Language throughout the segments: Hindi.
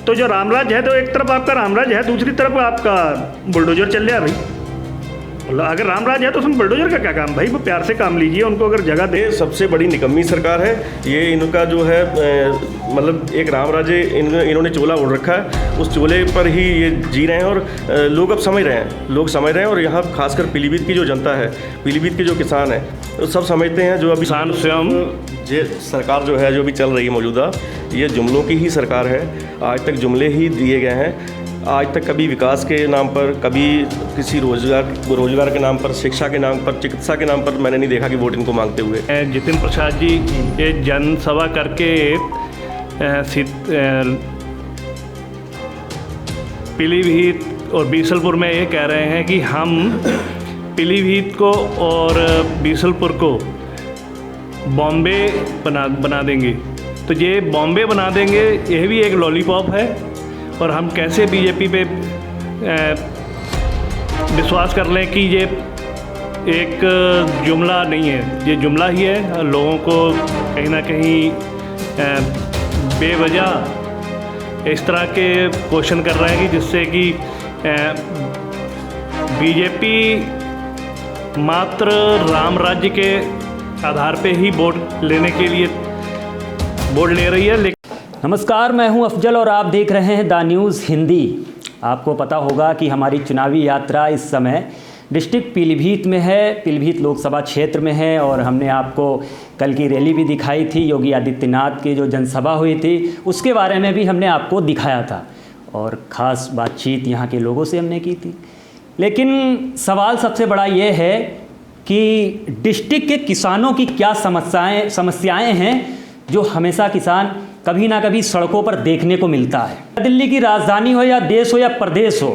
तो जो रामराज है, तो एक तरफ आपका रामराज है, दूसरी तरफ आपका बुलडोजर चल रहा है भाई। मतलब अगर रामराज है तो उसमें बुलडोजर का क्या काम भाई? वो प्यार से काम लीजिए, उनको अगर जगह दे। सबसे बड़ी निकम्मी सरकार है ये। इनका जो है मतलब एक राम राज्य इन्होंने चोला ओढ़ रखा है, उस चोले पर ही ये जी रहे हैं। और लोग अब समझ रहे हैं, और यहाँ खासकर पीलीभीत की जो जनता है, पीलीभीत के जो किसान हैं, तो सब समझते हैं। जो अभी किसान स्वयं ये सरकार जो है, जो भी चल रही है मौजूदा, ये जुमलों की ही सरकार है। आज तक जुमले ही दिए गए हैं। आज तक कभी विकास के नाम पर, कभी किसी रोजगार के नाम पर, शिक्षा के नाम पर, चिकित्सा के नाम पर मैंने नहीं देखा कि वोट इनको मांगते हुए। जितिन प्रसाद जी ये जनसभा करके पीलीभीत और बीसलपुर में ये कह रहे हैं कि हम पीलीभीत को और बीसलपुर को बॉम्बे बना देंगे। तो ये बॉम्बे बना देंगे, यह भी एक लॉलीपॉप है। और हम कैसे बीजेपी पे विश्वास कर लें कि ये एक जुमला नहीं है, ये जुमला ही है। लोगों को कहीं ना कहीं बेवजह इस तरह के क्वेश्चन कर रहे हैं कि जिससे कि बीजेपी मात्र राम राज्य के आधार पे ही वोट लेने के लिए वोट ले रही है। नमस्कार, मैं हूं अफजल और आप देख रहे हैं द न्यूज़ हिंदी। आपको पता होगा कि हमारी चुनावी यात्रा इस समय डिस्ट्रिक्ट पीलीभीत में है, पीलीभीत लोकसभा क्षेत्र में है। और हमने आपको कल की रैली भी दिखाई थी, योगी आदित्यनाथ की जो जनसभा हुई थी उसके बारे में भी हमने आपको दिखाया था, और ख़ास बातचीत यहाँ के लोगों से हमने की थी। लेकिन सवाल सबसे बड़ा ये है कि डिस्ट्रिक्ट के किसानों की क्या समस्याएं हैं जो हमेशा किसान कभी ना कभी सड़कों पर देखने को मिलता है। दिल्ली की राजधानी हो या देश हो या प्रदेश हो,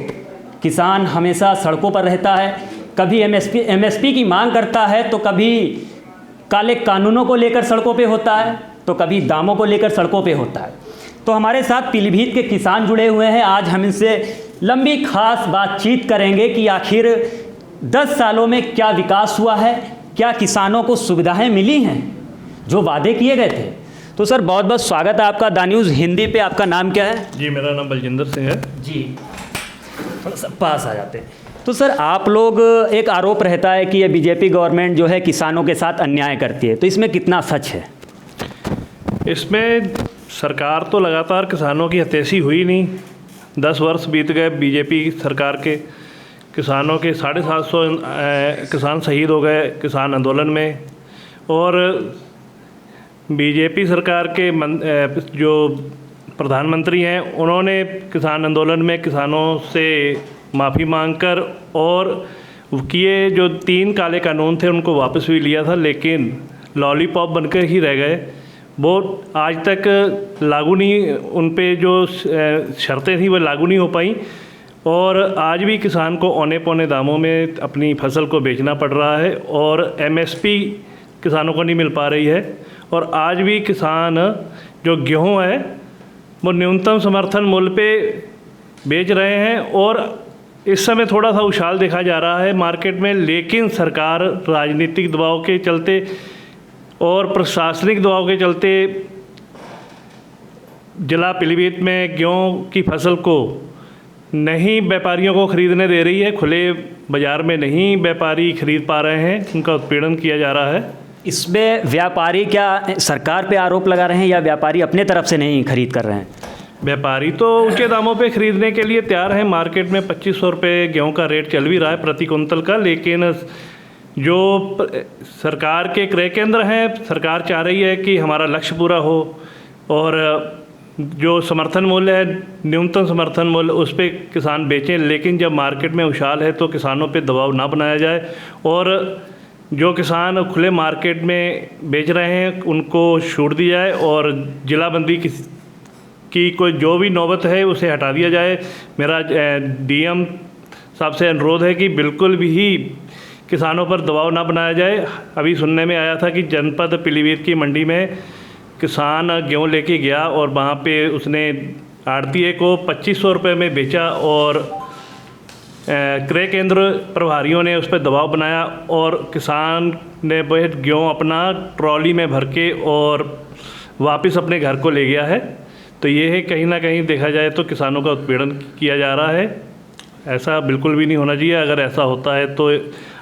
किसान हमेशा सड़कों पर रहता है। कभी एमएसपी की मांग करता है, तो कभी काले कानूनों को लेकर सड़कों पे होता है, तो कभी दामों को लेकर सड़कों पे होता है। तो हमारे साथ पीलीभीत के किसान जुड़े हुए हैं। आज हम इनसे लंबी खास बातचीत करेंगे कि आखिर 10 सालों में क्या विकास हुआ है, क्या किसानों को सुविधाएं मिली हैं जो वादे किए गए थे। तो सर बहुत बहुत स्वागत है आपका द न्यूज़ हिंदी पे। आपका नाम क्या है? जी, मेरा नाम बलजिंदर सिंह है। जी, थोड़ा सा पास आ जाते हैं। तो सर आप लोग, एक आरोप रहता है कि ये बीजेपी गवर्नमेंट जो है किसानों के साथ अन्याय करती है, तो इसमें कितना सच है? इसमें सरकार तो लगातार किसानों की हत्यासी हुई नहीं। 10 वर्ष बीत गए बीजेपी सरकार के, किसानों के 750 किसान शहीद हो गए किसान आंदोलन में। और बीजेपी सरकार के जो प्रधानमंत्री हैं, उन्होंने किसान आंदोलन में किसानों से माफ़ी मांगकर और किए जो 3 काले कानून थे उनको वापस भी लिया था, लेकिन लॉलीपॉप बनकर ही रह गए। वो आज तक लागू नहीं, उन पे जो शर्तें थी वो लागू नहीं हो पाई। और आज भी किसान को औने पौने दामों में अपनी फसल को बेचना पड़ रहा है, और एमएसपी किसानों को नहीं मिल पा रही है। और आज भी किसान जो गेहूं है वो न्यूनतम समर्थन मूल्य पे बेच रहे हैं। और इस समय थोड़ा सा उछाल देखा जा रहा है मार्केट में, लेकिन सरकार राजनीतिक दबाव के चलते और प्रशासनिक दबाव के चलते जिला पीलीभीत में गेहूं की फसल को नहीं व्यापारियों को ख़रीदने दे रही है। खुले बाज़ार में नहीं व्यापारी खरीद पा रहे हैं, उनका उत्पीड़न किया जा रहा है। इसमें व्यापारी क्या सरकार पे आरोप लगा रहे हैं या व्यापारी अपने तरफ से नहीं खरीद कर रहे हैं? व्यापारी तो ऊंचे दामों पे ख़रीदने के लिए तैयार हैं। मार्केट में 2500 रुपये गेहूँ का रेट चल भी रहा है प्रति कुंतल का, लेकिन जो सरकार के क्रय केंद्र हैं, सरकार चाह रही है कि हमारा लक्ष्य पूरा हो और जो समर्थन मूल्य है, न्यूनतम समर्थन मूल्य, उस पर किसान बेचें। लेकिन जब मार्केट में उछाल है तो किसानों पे दबाव ना बनाया जाए, और जो किसान खुले मार्केट में बेच रहे हैं उनको छूट दी जाए, और जिलाबंदी की कोई जो भी नौबत है उसे हटा दिया जाए। मेरा डीएम साहब से अनुरोध है कि बिल्कुल भी किसानों पर दबाव ना बनाया जाए। अभी सुनने में आया था कि जनपद पीलीभीत की मंडी में किसान गेहूँ लेके गया और वहाँ पे उसने आड़तीए को 2500 रुपये में बेचा, और क्रय केंद्र प्रभारियों ने उस पर दबाव बनाया, और किसान ने वह गेहूँ अपना ट्रॉली में भर के और वापस अपने घर को ले गया है। तो ये है कहीं ना कहीं देखा जाए तो किसानों का उत्पीड़न किया जा रहा है। ऐसा बिल्कुल भी नहीं होना चाहिए। अगर ऐसा होता है तो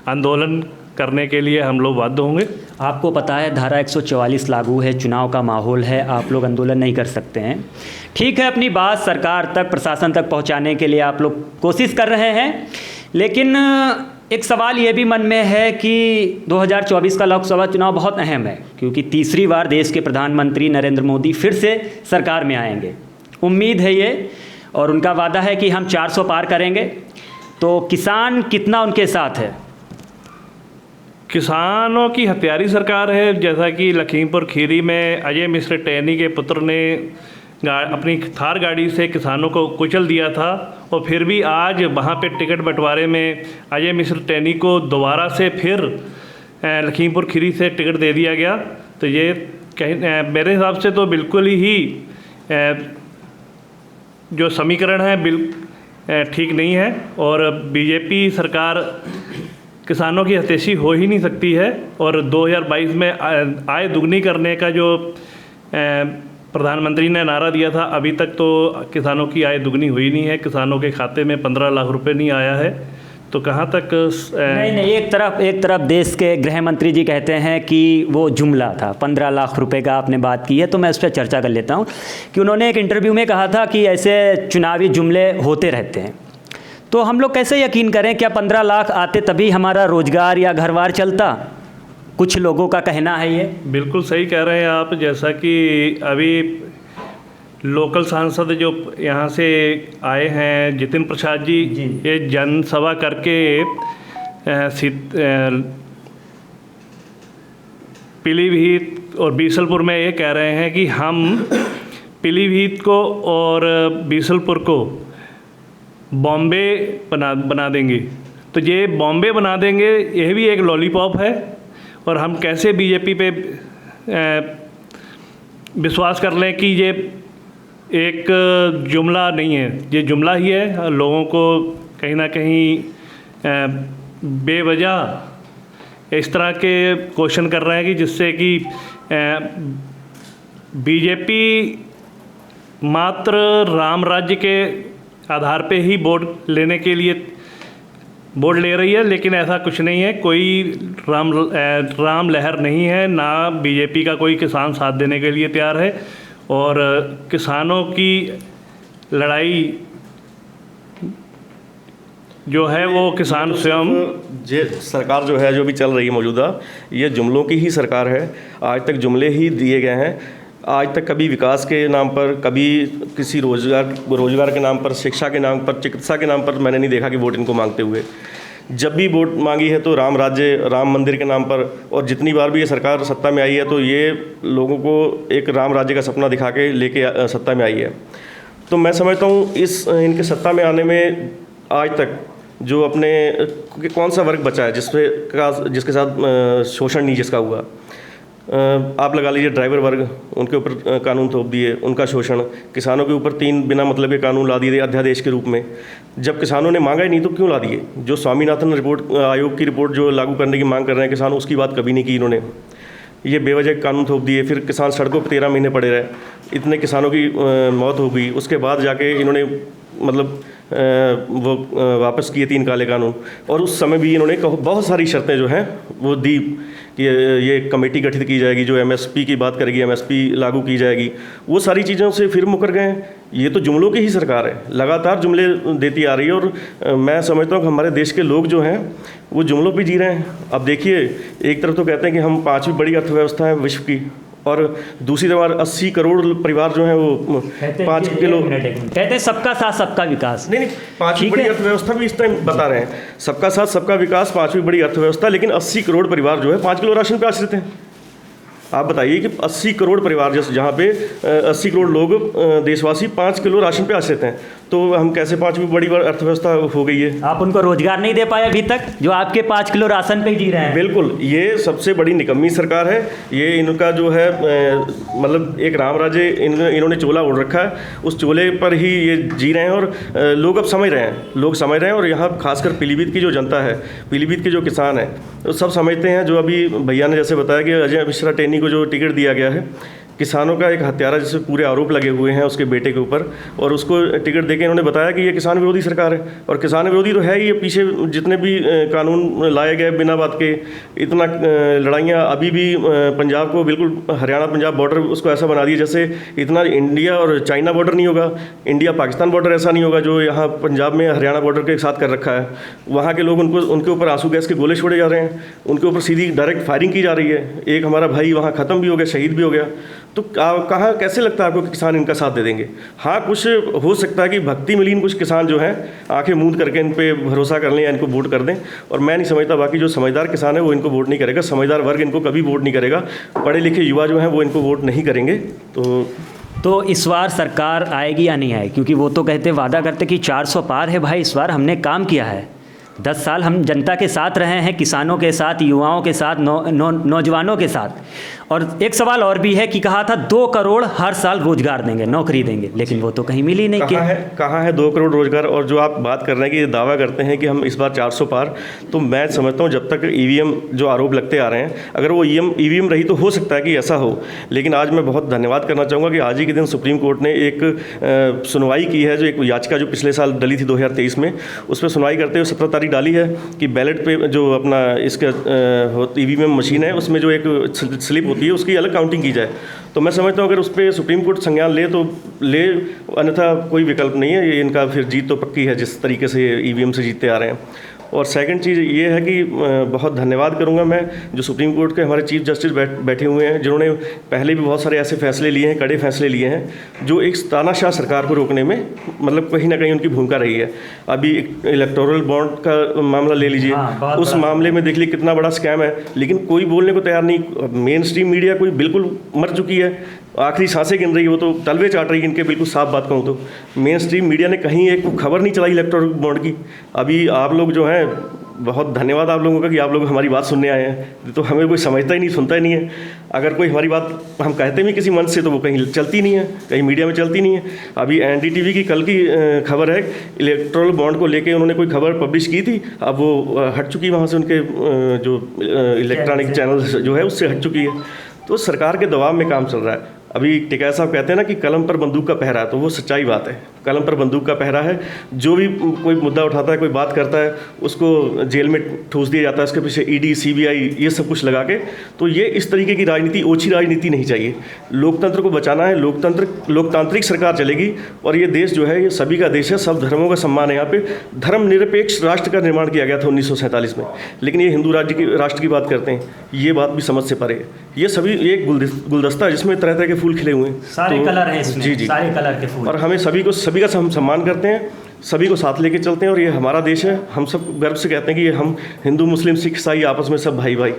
आंदोलन करने के लिए हम लोग बाध्य होंगे। आपको पता है धारा 144 लागू है, चुनाव का माहौल है, आप लोग आंदोलन नहीं कर सकते हैं। ठीक है, अपनी बात सरकार तक, प्रशासन तक पहुंचाने के लिए आप लोग कोशिश कर रहे हैं, लेकिन एक सवाल ये भी मन में है कि 2024 का लोकसभा चुनाव बहुत अहम है, क्योंकि तीसरी बार देश के प्रधानमंत्री नरेंद्र मोदी फिर से सरकार में आएंगे। उम्मीद है ये, और उनका वादा है कि हम 400 पार करेंगे। तो किसान कितना उनके साथ है? किसानों की हथियारी सरकार है। जैसा कि लखीमपुर खीरी में अजय मिश्र टैनी के पुत्र ने अपनी थार गाड़ी से किसानों को कुचल दिया था, और फिर भी आज वहाँ पे टिकट बंटवारे में अजय मिश्र टैनी को दोबारा से फिर लखीमपुर खीरी से टिकट दे दिया गया। तो ये कहीं मेरे हिसाब से तो बिल्कुल ही जो समीकरण है ठीक नहीं है, और बीजेपी सरकार किसानों की हितैषी हो ही नहीं सकती है। और 2022 में आय दुगनी करने का जो प्रधानमंत्री ने नारा दिया था, अभी तक तो किसानों की आय दुगनी हुई नहीं है। किसानों के खाते में 15 लाख रुपए नहीं आया है। तो कहाँ तक नहीं, एक तरफ देश के गृह मंत्री जी कहते हैं कि वो जुमला था, 15 लाख रुपए का आपने बात की है, तो मैं उस पर चर्चा कर लेता हूँ कि उन्होंने एक इंटरव्यू में कहा था कि ऐसे चुनावी जुमले होते रहते हैं। तो हम लोग कैसे यकीन करें, क्या 15 लाख आते तभी हमारा रोजगार या घरबार चलता? कुछ लोगों का कहना है ये। बिल्कुल सही कह रहे हैं आप। जैसा कि अभी लोकल सांसद जो यहाँ से आए हैं, जितिन प्रसाद जी, ये जनसभा करके पीलीभीत और बीसलपुर में ये कह रहे हैं कि हम पीलीभीत को और बीसलपुर को बॉम्बे बना देंगे। तो ये बॉम्बे बना देंगे, यह भी एक लॉलीपॉप है। और हम कैसे बीजेपी पे विश्वास कर लें कि ये एक जुमला नहीं है, ये जुमला ही है। लोगों को कहीं ना कहीं बेवजह इस तरह के क्वेश्चन कर रहे हैं कि जिससे कि बीजेपी मात्र राम राज्य के आधार पे ही वोट लेने के लिए वोट ले रही है, लेकिन ऐसा कुछ नहीं है। कोई राम लहर नहीं है, ना बीजेपी का कोई किसान साथ देने के लिए तैयार है। और किसानों की लड़ाई जो है वो किसान स्वयं। ये सरकार जो है, जो भी चल रही है मौजूदा, ये जुमलों की ही सरकार है। आज तक जुमले ही दिए गए हैं। आज तक कभी विकास के नाम पर, कभी किसी रोजगार के नाम पर, शिक्षा के नाम पर, चिकित्सा के नाम पर मैंने नहीं देखा कि वोट इनको मांगते हुए। जब भी वोट मांगी है तो राम राज्य, राम मंदिर के नाम पर, और जितनी बार भी ये सरकार सत्ता में आई है तो ये लोगों को एक राम राज्य का सपना दिखा के लेके सत्ता में आई है। तो मैं समझता हूँ इनके सत्ता में आने में आज तक जो अपने कौन सा वर्ग बचा है जिसके साथ शोषण नहीं जिसका हुआ। आप लगा लीजिए ड्राइवर वर्ग, उनके ऊपर कानून थोप दिए, उनका शोषण। किसानों के ऊपर 3 बिना मतलब के कानून ला दिए अध्यादेश के रूप में। जब किसानों ने मांगा ही नहीं तो क्यों ला दिए? जो स्वामीनाथन आयोग की रिपोर्ट जो लागू करने की मांग कर रहे हैं किसान, उसकी बात कभी नहीं की इन्होंने। ये बेवजह कानून थोप दिए, फिर किसान सड़कों पर 13 महीने पड़े रहे, इतने किसानों की मौत हो गई। उसके बाद जाके इन्होंने मतलब वो वापस किए 3 काले कानून। और उस समय भी इन्होंने बहुत सारी शर्तें जो हैं वो दी कि ये कमेटी गठित की जाएगी जो एमएसपी की बात करेगी, एमएसपी लागू की जाएगी। वो सारी चीज़ों से फिर मुकर गए। ये तो जुमलों की ही सरकार है, लगातार जुमले देती आ रही है। और मैं समझता हूँ कि हमारे देश के लोग जो हैं वो जुमलों पे जी रहे हैं। अब देखिए, एक तरफ तो कहते हैं कि हम 5वीं बड़ी अर्थव्यवस्था है विश्व की, और दूसरी तरफ 80 करोड़ परिवार जो हैं वो 5 किलो कहते हैं सबका साथ सबका विकास। नहीं, 5वीं बड़ी अर्थव्यवस्था भी इस टाइम बता रहे हैं, सबका साथ सबका विकास 5वीं बड़ी अर्थव्यवस्था। लेकिन 80 करोड़ परिवार जो है 5 किलो राशन पे आश्रित हैं। आप बताइए कि 80 करोड़ परिवार जहाँ पे 80 करोड़ लोग देशवासी 5 किलो राशन पे आश्रित हैं, तो हम कैसे 5वीं बड़ी अर्थव्यवस्था हो गई है? आप उनको रोजगार नहीं दे पाए अभी तक, जो आपके 5 किलो राशन पे ही जी रहे हैं। बिल्कुल, ये सबसे बड़ी निकम्मी सरकार है। ये इनका जो है मतलब एक राम राज्य इन्होंने चोला ओढ़ रखा है, उस चोले पर ही ये जी रहे हैं। और लोग अब समझ रहे हैं, और यहाँ खासकर पीलीभीत की जो जनता है, पीलीभीत के जो किसान हैं, तो सब समझते हैं। जो अभी भैया ने जैसे बताया कि अजय मिश्रा टैनी को जो टिकट दिया गया है, किसानों का एक हत्यारा जिससे पूरे आरोप लगे हुए हैं उसके बेटे के ऊपर, और उसको टिकट देके इन्होंने बताया कि ये किसान विरोधी सरकार है। और किसान विरोधी तो है ही, ये पीछे जितने भी कानून लाए गए बिना बात के, इतना लड़ाइयाँ अभी भी पंजाब को बिल्कुल हरियाणा पंजाब बॉर्डर उसको ऐसा बना दिया जैसे इतना इंडिया और चाइना बॉर्डर नहीं होगा, इंडिया पाकिस्तान बॉर्डर ऐसा नहीं होगा जो यहाँ पंजाब में हरियाणा बॉर्डर के साथ कर रखा है। वहाँ के लोग उनके ऊपर आंसू गैस के गोले छोड़े जा रहे हैं, उनके ऊपर सीधी डायरेक्ट फायरिंग की जा रही है। एक हमारा भाई वहाँ ख़त्म भी हो गया, शहीद भी हो गया। तो कहाँ कैसे लगता है आपको कि किसान इनका साथ दे देंगे? हाँ, कुछ हो सकता है कि भक्ति मिलीन कुछ किसान जो हैं आंखें मूंद करके इन पे भरोसा कर लें या इनको वोट कर दें, और मैं नहीं समझता बाकी जो समझदार किसान है वो इनको वोट नहीं करेगा, समझदार वर्ग इनको कभी वोट नहीं करेगा, पढ़े लिखे युवा जो हैं वो इनको वोट नहीं करेंगे। तो इस बार सरकार आएगी या नहीं आएगी? क्योंकि वो तो कहते वादा करते कि 400 पार है भाई, इस बार हमने काम किया है, 10 साल हम जनता के साथ रहे हैं, किसानों के साथ, युवाओं के साथ, नौजवानों के साथ। और एक सवाल और भी है कि कहा था 2 करोड़ हर साल रोजगार देंगे, नौकरी देंगे, लेकिन वो तो कहीं मिल ही नहीं। कहाँ है 2 करोड़ रोजगार? और जो आप बात कर रहे हैं कि ये दावा करते हैं कि हम इस बार 400 पार, तो मैं समझता हूँ जब तक ईवीएम जो आरोप लगते आ रहे हैं, अगर वो ईवीएम रही तो हो सकता है कि ऐसा हो। लेकिन आज मैं बहुत धन्यवाद करना चाहूँगा कि आज ही के दिन सुप्रीम कोर्ट ने एक सुनवाई की है, जो एक याचिका जो पिछले साल डली थी 2023 में, उस पर सुनवाई करते हुए 17 तारीख डाली है कि बैलेट पे जो अपना इसका ईवीएम मशीन है उसमें जो एक स्लिप होती है उसकी अलग काउंटिंग की जाए। तो मैं समझता हूँ अगर उस पर सुप्रीम कोर्ट संज्ञान ले तो ले, अन्यथा कोई विकल्प नहीं है। ये इनका फिर जीत तो पक्की है जिस तरीके से ईवीएम से जीतते आ रहे हैं। और सेकंड चीज़ ये है कि बहुत धन्यवाद करूंगा मैं जो सुप्रीम कोर्ट के हमारे चीफ जस्टिस बैठे हुए हैं, जिन्होंने पहले भी बहुत सारे ऐसे फैसले लिए हैं, कड़े फैसले लिए हैं जो एक तानाशाह सरकार को रोकने में मतलब कहीं ना कहीं उनकी भूमिका रही है। अभी इलेक्टोरल बॉन्ड का मामला ले लीजिए, उस मामले में देख लीजिए कितना बड़ा स्कैम है, लेकिन कोई बोलने को तैयार नहीं। मेन स्ट्रीम मीडिया कोई बिल्कुल मर चुकी है, आखिरी सांसें गिन रही है, वो तो तलवे चाट रही है इनके, बिल्कुल साफ बात कहूँ तो। मेन स्ट्रीम मीडिया ने कहीं एक खबर नहीं चलाई इलेक्टोरल बॉन्ड की। अभी आप लोग जो हैं, बहुत धन्यवाद आप लोगों का कि आप लोग हमारी बात सुनने आए हैं, तो हमें कोई समझता ही नहीं, सुनता ही नहीं है। अगर कोई हमारी बात हम कहते भी किसी मंच से तो वो कहीं चलती नहीं है, कहीं मीडिया में चलती नहीं है। अभी एनडीटीवी की कल की खबर है, इलेक्टोरल बॉन्ड को लेके उन्होंने कोई खबर पब्लिश की थी, अब वो हट चुकी है वहाँ से, उनके जो इलेक्ट्रॉनिक चैनल जो है उससे हट चुकी है। तो सरकार के दबाव में काम चल रहा है। अभी टिकैत साहब कहते हैं ना कि कलम पर बंदूक का पहरा है, तो वो सच्चाई बात है, कलम पर बंदूक का पहरा है। जो भी कोई मुद्दा उठाता है, कोई बात करता है, उसको जेल में ठूस दिया जाता है, उसके पीछे ईडी सीबीआई ये सब कुछ लगा के। तो ये इस तरीके की राजनीति, ओछी राजनीति नहीं चाहिए। लोकतंत्र को बचाना है, लोकतांत्रिक सरकार चलेगी, और ये देश जो है ये सभी का देश है, सब धर्मों का सम्मान है। यहाँ पे धर्मनिरपेक्ष राष्ट्र का निर्माण किया गया था 1947 में, लेकिन ये हिंदू राष्ट्र की बात करते हैं, ये बात भी समझ से परे है। ये सभी एक गुलदस्ता है जिसमें तरह तरह के फूल खिले हुए हैं, सारे कलर हैं इसमें, जी सारे कलर के फूल, और हमें सभी का हम सम्मान करते हैं, सभी को साथ लेके चलते हैं, और ये हमारा देश है। हम सब गर्व से कहते हैं कि ये हम हिंदू मुस्लिम सिख ईसाई आपस में सब भाई भाई।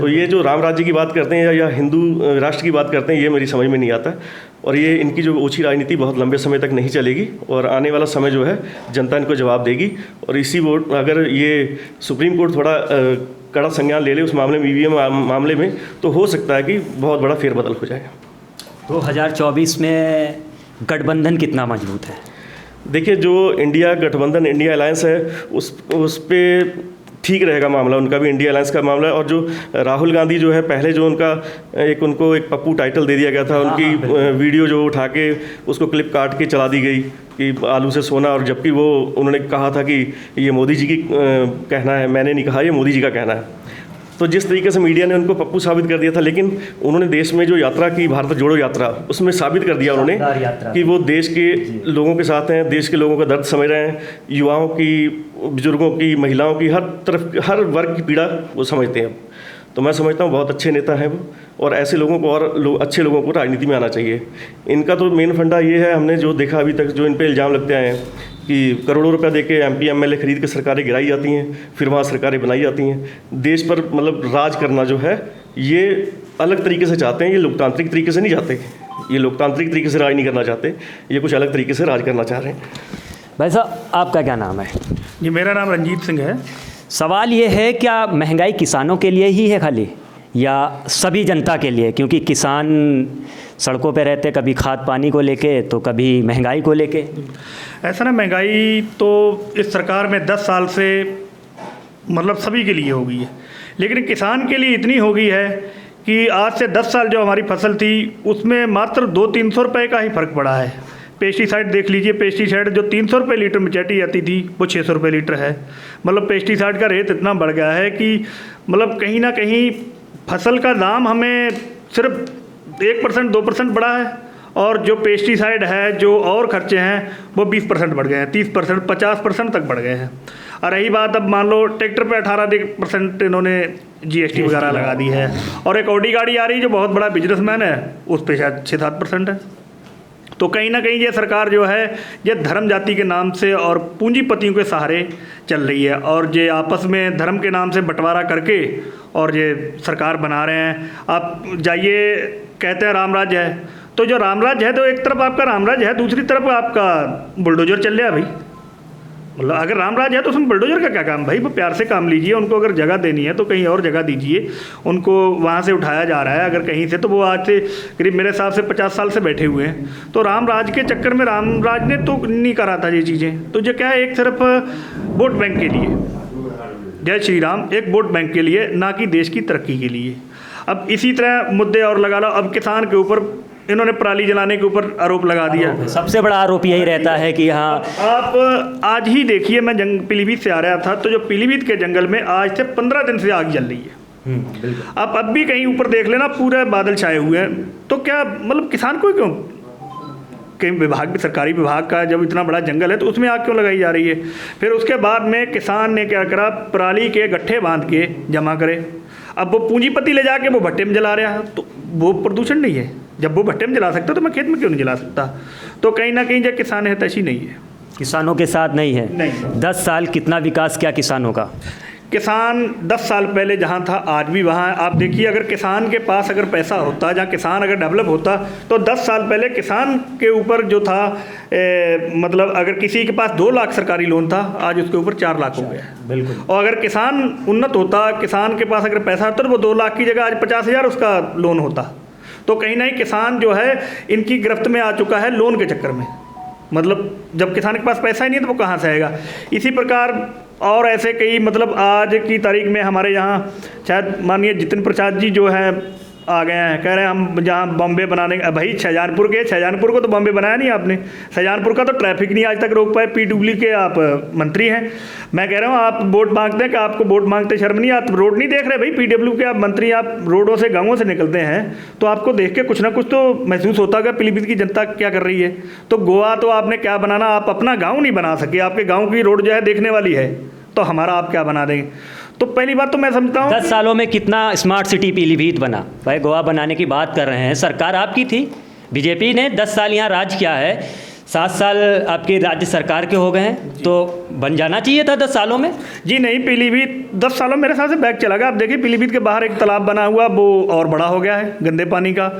तो ये जो राम राज्य की बात करते हैं या हिंदू राष्ट्र की बात करते हैं, ये मेरी समझ में नहीं आता, और ये इनकी जो ओछी राजनीति बहुत लंबे समय तक नहीं चलेगी, और आने वाला समय जो है जनता इनको जवाब देगी। और इसी वोट अगर ये सुप्रीम कोर्ट थोड़ा कड़ा संज्ञान ले ले उस मामले में, ईवीएम मामले में, तो हो सकता है कि बहुत बड़ा फेरबदल हो जाएगा। 2024 में गठबंधन कितना मजबूत है? देखिए, जो इंडिया गठबंधन, इंडिया अलायंस है, उस पे ठीक रहेगा मामला, उनका भी इंडिया अलायंस का मामला है। और जो राहुल गांधी जो है, पहले जो उनको एक पप्पू टाइटल दे दिया गया था, उनकी वीडियो जो उठा के उसको क्लिप काट के चला दी गई कि आलू से सोना, और जबकि वो उन्होंने कहा था कि ये मोदी जी की कहना है, मैंने नहीं कहा, ये मोदी जी का कहना है। तो जिस तरीके से मीडिया ने उनको पप्पू साबित कर दिया था, लेकिन उन्होंने देश में जो यात्रा की, भारत जोड़ो यात्रा, उसमें साबित कर दिया उन्होंने कि वो देश के लोगों के साथ हैं, देश के लोगों का दर्द समझ रहे हैं, युवाओं की, बुजुर्गों की, महिलाओं की, हर वर्ग की पीड़ा वो समझते हैं। तो मैं समझता हूँ बहुत अच्छे नेता हैं वो, और ऐसे लोगों को और अच्छे लोगों को राजनीति में आना चाहिए। इनका तो मेन फंडा ये है, हमने जो देखा अभी तक, जो इन पे इल्ज़ाम लगते आए हैं कि करोड़ों रुपया देके एमपी एमएलए खरीद के सरकारें गिराई जाती हैं, फिर वहाँ सरकारें बनाई जाती हैं। देश पर मतलब राज करना जो है ये अलग तरीके से चाहते हैं, ये लोकतांत्रिक तरीके से नहीं चाहते, ये लोकतांत्रिक तरीके से राज नहीं करना चाहते, ये कुछ अलग तरीके से राज करना चाह रहे हैं। भाई साहब, आपका क्या नाम है? जी, मेरा नाम रंजीत सिंह है। सवाल ये है, क्या महंगाई किसानों के लिए ही है खाली, या सभी जनता के लिए? क्योंकि किसान सड़कों पे रहते, कभी खाद पानी को लेके, तो कभी महंगाई को लेके। ऐसा ना, महंगाई तो इस सरकार में 10 साल से मतलब सभी के लिए हो गई है, लेकिन किसान के लिए इतनी हो गई है कि आज से 10 साल जो हमारी फसल थी उसमें मात्र 200-300 रुपये का ही फ़र्क पड़ा है। पेस्टिसाइड देख लीजिए, पेस्टिसाइड जो 300 रुपये लीटर में चैटी जाती थी वो 600 रुपये लीटर है। मतलब पेस्टिसाइड का रेट इतना बढ़ गया है कि मतलब कहीं ना कहीं फसल का दाम हमें सिर्फ 1% 2% बढ़ा है, और जो पेस्टिसाइड है, जो और खर्चे हैं वो 20% बढ़ गए हैं, 30% 50% तक बढ़ गए हैं। और रही बात, अब मान लो ट्रैक्टर पे 18% इन्होंने GST वगैरह लगा दी है, और एक ऑडी गाड़ी आ रही है जो बहुत बड़ा बिजनेसमैन है उस पर शायद 6-7% है। तो कहीं ना कहीं ये सरकार जो है ये धर्म जाति के नाम से और पूंजीपतियों के सहारे चल रही है, और ये आपस में धर्म के नाम से बंटवारा करके और ये सरकार बना रहे हैं। आप जाइए, कहते हैं राम राज्य है, तो जो राम राज्य है तो एक तरफ आपका राम राज्य है, दूसरी तरफ आपका बुलडोजर चल रहा है भाई। मतलब अगर राम राज्य है तो उसमें बुलडोजर का क्या काम भाई? वो प्यार से काम लीजिए, उनको अगर जगह देनी है तो कहीं और जगह दीजिए, उनको वहाँ से उठाया जा रहा है अगर कहीं से, तो वो आज से करीब मेरे हिसाब से 50 साल से बैठे हुए हैं। तो राम राज के चक्कर में राम राज ने तो नहीं करा था ये चीज़ें, तो ये क्या है, एक सिर्फ वोट बैंक के लिए, जय श्री राम, एक वोट बैंक के लिए, ना कि देश की तरक्की के लिए। अब इसी तरह मुद्दे और लगा लो, अब किसान के ऊपर इन्होंने पराली जलाने के ऊपर आरोप लगा दिया। सबसे बड़ा आरोप यही रहता है कि हाँ, आप आज ही देखिए, मैं पीलीभीत से आ रहा था, तो जो पीलीभीत के जंगल में आज से 15 दिन से आग जल रही है। बिल्कुल। आप अब भी कहीं ऊपर देख लेना, पूरे बादल छाए हुए हैं। तो क्या मतलब किसान को क्यों, कहीं विभाग भी, सरकारी विभाग का जब इतना बड़ा जंगल है तो उसमें आग क्यों लगाई जा रही है? फिर उसके बाद में किसान ने क्या करा, पराली के गट्ठे बांध के जमा करे। अब वो पूंजीपति ले जाके वो भट्टे में जला रहा है, तो वो प्रदूषण नहीं है? जब वो भट्टे में जला सकता तो मैं खेत में क्यों नहीं जला सकता? तो कहीं ना कहीं जो किसान हितैषी नहीं है, किसानों के साथ नहीं है। नहीं। 10 साल कितना विकास किया किसानों का? किसान 10 साल पहले जहाँ था आज भी वहाँ है। आप देखिए, अगर किसान के पास अगर पैसा होता, जहाँ किसान अगर डेवलप होता, तो 10 साल पहले किसान के ऊपर जो था मतलब अगर किसी के पास 2 लाख सरकारी लोन था, आज उसके ऊपर 4 लाख हो गया। बिल्कुल। और अगर किसान उन्नत होता, किसान के पास अगर पैसा होता, तो वो 2 लाख की जगह आज 50,000 उसका लोन होता। तो कहीं ना कहीं किसान जो है इनकी गिरफ्त में आ चुका है लोन के चक्कर में। मतलब जब किसान के पास पैसा ही नहीं है तो वो कहाँ से आएगा? इसी प्रकार और ऐसे कई, मतलब आज की तारीख में हमारे यहाँ शायद माननीय जितिन प्रसाद जी जो हैं आ गए हैं, कह रहे हैं हम जहाँ बॉम्बे बनाने, भाई शाहजहानपुर को तो बॉम्बे बनाया नहीं आपने। शाहजहानपुर का तो ट्रैफिक नहीं आज तक रोक पाए, PWD के आप मंत्री हैं। मैं कह रहा हूँ आप वोट मांगते हैं कि आपको वोट मांगते शर्म नहीं? आप रोड नहीं देख रहे भाई, PWD के आप मंत्री, आप रोडों से गाँवों से निकलते हैं तो आपको देख के कुछ ना कुछ तो महसूस होता है पीलीभीत की जनता क्या कर रही है। तो गोवा तो आपने क्या बनाना, आप अपना गाँव नहीं बना सके, आपके गाँव की रोड जो है देखने वाली है, तो हमारा आप क्या बना देंगे? तो पहली बात तो मैं समझता हूँ 10 सालों में कितना स्मार्ट सिटी पीलीभीत बना। भाई गोवा बनाने की बात कर रहे हैं, सरकार आपकी थी, बीजेपी ने 10 साल यहाँ राज किया है, 7 साल आपके राज्य सरकार के हो गए हैं, तो बन जाना चाहिए था 10 सालों में। जी नहीं, पीलीभीत 10 सालों मेरे हिसाब से बैक चला गया। आप देखिए पीलीभीत के बाहर एक तालाब बना हुआ, वो और बड़ा हो गया है गंदे पानी का।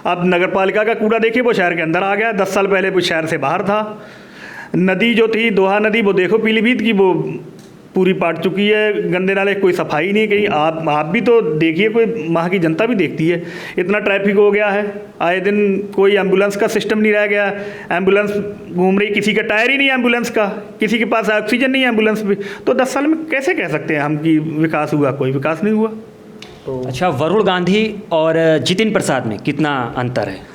अब नगर पालिका का कूड़ा देखिए, वो शहर के अंदर आ गया, 10 साल पहले वो शहर से बाहर था। नदी जो थी दोहा नदी, वो देखो पीलीभीत की, वो पूरी पाट चुकी है, गंदे नाले, कोई सफाई नहीं कहीं। आप भी तो देखिए, कोई वहाँ की जनता भी देखती है, इतना ट्रैफिक हो गया है, आए दिन कोई एम्बुलेंस का सिस्टम नहीं रह गया, एम्बुलेंस घूम रही, किसी का टायर ही नहीं एम्बुलेंस का, किसी के पास ऑक्सीजन नहीं है एम्बुलेंस भी। तो 10 साल में कैसे कह सकते हैं हम कि विकास हुआ? कोई विकास नहीं हुआ। तो अच्छा, वरुण गांधी और जितिन प्रसाद में कितना अंतर है?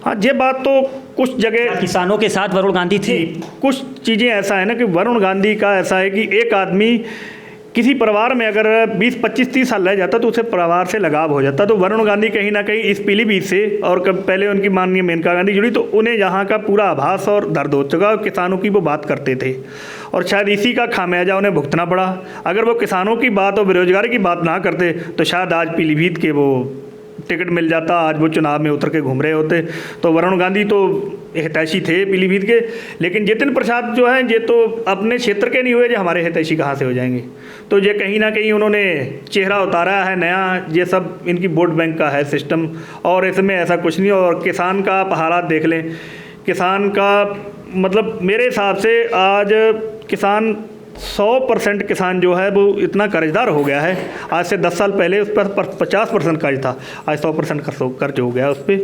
हाँ, ये बात तो कुछ जगह किसानों के साथ वरुण गांधी थे। कुछ चीज़ें ऐसा है ना कि वरुण गांधी का ऐसा है कि एक आदमी किसी परिवार में अगर 20, 25, 30 साल रह जाता तो उसे परिवार से लगाव हो जाता। तो वरुण गांधी कहीं ना कहीं इस पीलीभीत से, और कब पहले उनकी माननीय मेनका गांधी जुड़ी, तो उन्हें यहाँ का पूरा आभास और दर्द हो चुका, किसानों की वो बात करते थे, और शायद इसी का खामियाजा उन्हें भुगतना पड़ा। अगर वो किसानों की बात और बेरोजगारी की बात ना करते तो शायद आज पीलीभीत के वो टिकट मिल जाता, आज वो चुनाव में उतर के घूम रहे होते। तो वरुण गांधी तो हितैषी थे पीलीभीत के, लेकिन जितिन प्रसाद जो हैं ये तो अपने क्षेत्र के नहीं हुए, जो हमारे हितैषी कहाँ से हो जाएंगे? तो ये कहीं ना कहीं उन्होंने चेहरा उतारा है नया, ये सब इनकी वोट बैंक का है सिस्टम, और इसमें ऐसा कुछ नहीं। और किसान का आप हालात देख लें, किसान का मतलब मेरे हिसाब से आज किसान 100% किसान जो है वो इतना कर्जदार हो गया है। आज से 10 साल पहले उस पर 50% कर्ज था, आज 100% कर्ज हो गया उस पर।